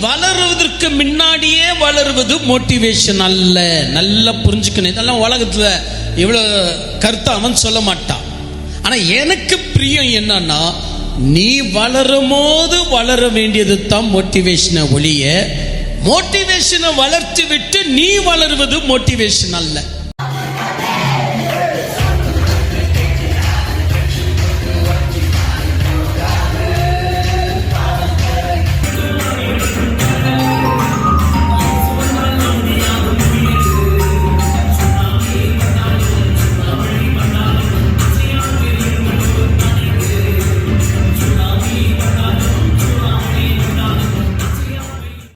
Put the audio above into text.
வளருவதற்கு முன்னாடியே வளருவது மோட்டிவேஷன் அல்ல. நல்லா புரிஞ்சுக்கணும். இதெல்லாம் உலகத்துல இவ்வளவு கருத்து அவன் சொல்ல மாட்டான். ஆனா எனக்கு பிரியம் என்னன்னா, நீ வளரும் போது வளர வேண்டியது தான் மோட்டிவேஷனை ஒழிய, மோட்டிவேஷனை வளர்த்து விட்டு நீ வளருவது மோட்டிவேஷன் அல்ல.